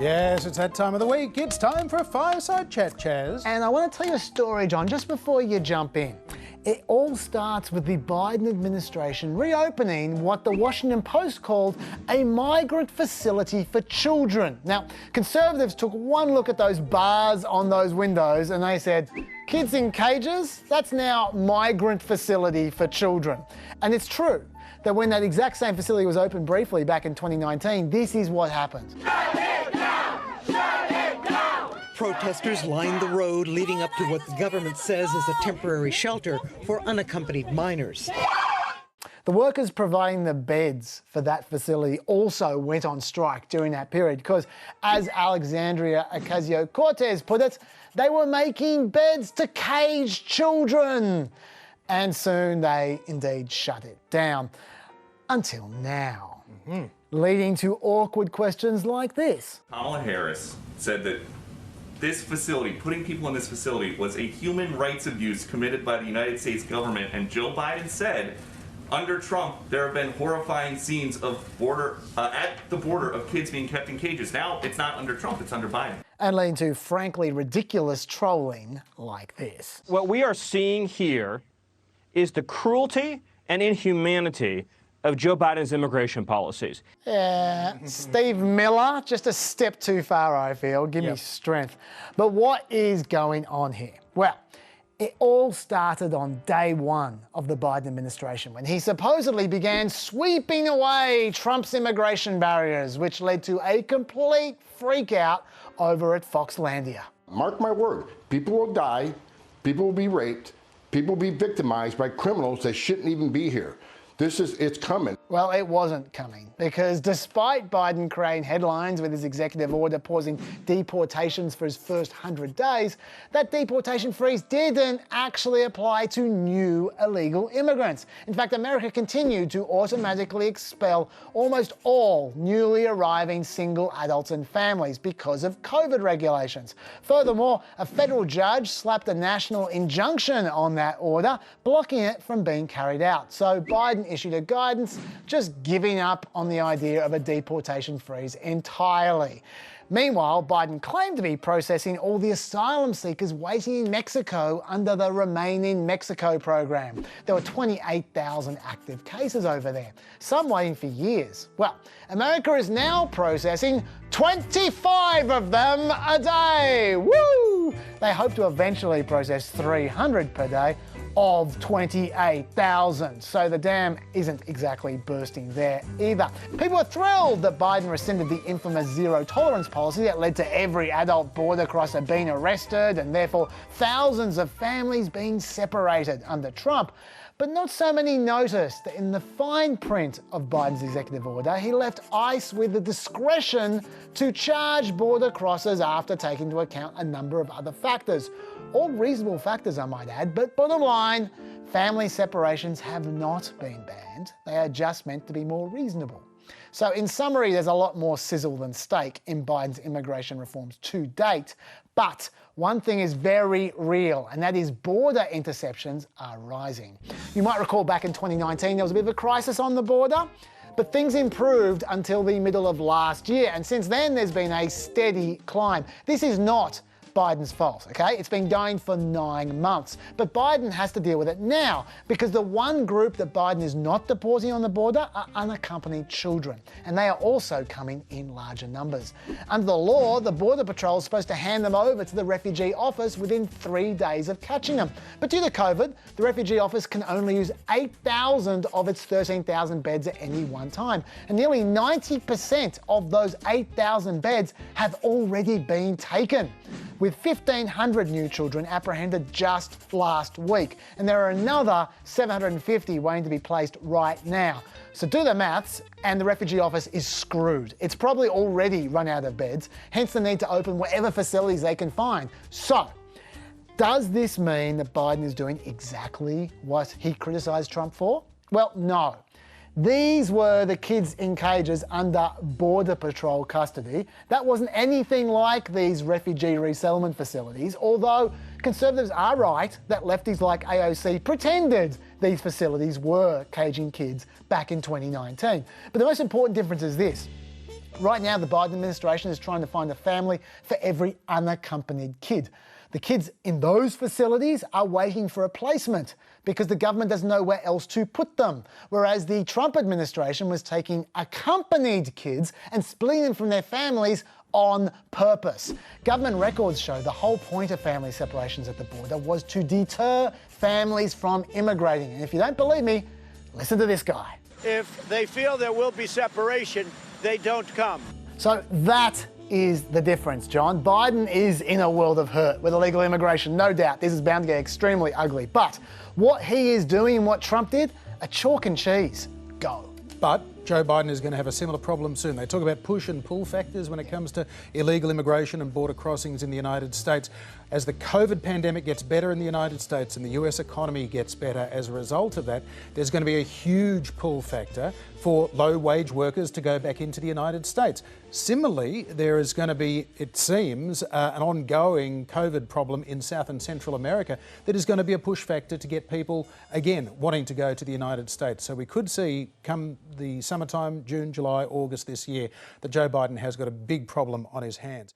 Yes, it's that time of the week. It's time for a fireside chat, Chaz. And I want to tell you a story, John, just before you jump in. It all starts with the Biden administration reopening what the Washington Post called a migrant facility for children. Now, conservatives took one look at those bars on those windows and they said, kids in cages? That's now migrant facility for children. And it's true that when that exact same facility was opened briefly back in 2019, this is what happened. Shut it down! Shut it down! Protesters lined the road leading up to what the government says is a temporary shelter for unaccompanied minors. The workers providing the beds for that facility also went on strike during that period because, as Alexandria Ocasio-Cortez put it, they were making beds to cage children. And soon they indeed shut it down. Until now. Leading to awkward questions like this. Kamala Harris said that this facility, putting people in this facility, was a human rights abuse committed by the United States government, and Joe Biden said, under Trump, there have been horrifying scenes of at the border of kids being kept in cages. Now, it's not under Trump, it's under Biden. And leading to frankly ridiculous trolling like this. What we are seeing here is the cruelty and inhumanity of Joe Biden's immigration policies. Yeah, Steve Miller, just a step too far, I feel. Give me strength. But what is going on here? Well, it all started on day one of the Biden administration when he supposedly began sweeping away Trump's immigration barriers, which led to a complete freak out over at Foxlandia. Mark my word, people will die, people will be raped, people will be victimized by criminals that shouldn't even be here. It's coming. Well, it wasn't coming because despite Biden creating headlines with his executive order pausing deportations for his first 100 days, that deportation freeze didn't actually apply to new illegal immigrants. In fact, America continued to automatically expel almost all newly arriving single adults and families because of COVID regulations. Furthermore, a federal judge slapped a national injunction on that order, blocking it from being carried out. So Biden issued a guidance just giving up on the idea of a deportation freeze entirely. Meanwhile, Biden claimed to be processing all the asylum seekers waiting in Mexico under the Remain in Mexico program. There were 28,000 active cases over there, some waiting for years. Well, America is now processing 25 of them a day. Woo! They hope to eventually process 300 per day of 28,000. So the dam isn't exactly bursting there either. People are thrilled that Biden rescinded the infamous zero tolerance policy that led to every adult border crosser being arrested and therefore thousands of families being separated under Trump. But not so many noticed that in the fine print of Biden's executive order, he left ICE with the discretion to charge border crossers after taking into account a number of other factors. All reasonable factors, I might add, but bottom line, family separations have not been banned. They are just meant to be more reasonable. So in summary, there's a lot more sizzle than steak in Biden's immigration reforms to date. But one thing is very real, and that is border interceptions are rising. You might recall back in 2019, there was a bit of a crisis on the border, but things improved until the middle of last year. And since then, there's been a steady climb. This is not Biden's fault, okay? It's been going for 9 months. But Biden has to deal with it now because the one group that Biden is not deporting on the border are unaccompanied children. And they are also coming in larger numbers. Under the law, the Border Patrol is supposed to hand them over to the refugee office within 3 days of catching them. But due to COVID, the refugee office can only use 8,000 of its 13,000 beds at any one time. And nearly 90% of those 8,000 beds have already been taken, with 1,500 new children apprehended just last week. And there are another 750 waiting to be placed right now. So do the maths, and the refugee office is screwed. It's probably already run out of beds, hence the need to open whatever facilities they can find. So, does this mean that Biden is doing exactly what he criticised Trump for? Well, no. These were the kids in cages under Border Patrol custody. That wasn't anything like these refugee resettlement facilities, although conservatives are right that lefties like AOC pretended these facilities were caging kids back in 2019. But the most important difference is this. Right now, the Biden administration is trying to find a family for every unaccompanied kid. The kids in those facilities are waiting for a placement because the government doesn't know where else to put them. Whereas the Trump administration was taking accompanied kids and splitting them from their families on purpose. Government records show the whole point of family separations at the border was to deter families from immigrating. And if you don't believe me, listen to this guy. If they feel there will be separation, they don't come. So that is the difference, John. Biden is in a world of hurt with illegal immigration, no doubt. This is bound to get extremely ugly. But what he is doing and what Trump did, a chalk and cheese. Go. But Joe Biden is going to have a similar problem soon. They talk about push and pull factors when it comes to illegal immigration and border crossings in the United States. As the COVID pandemic gets better in the United States and the US economy gets better as a result of that, there's going to be a huge pull factor for low-wage workers to go back into the United States. Similarly, there is going to be, it seems, an ongoing COVID problem in South and Central America that is going to be a push factor to get people, again, wanting to go to the United States. So we could see, come the summertime, June, July, August this year, that Joe Biden has got a big problem on his hands.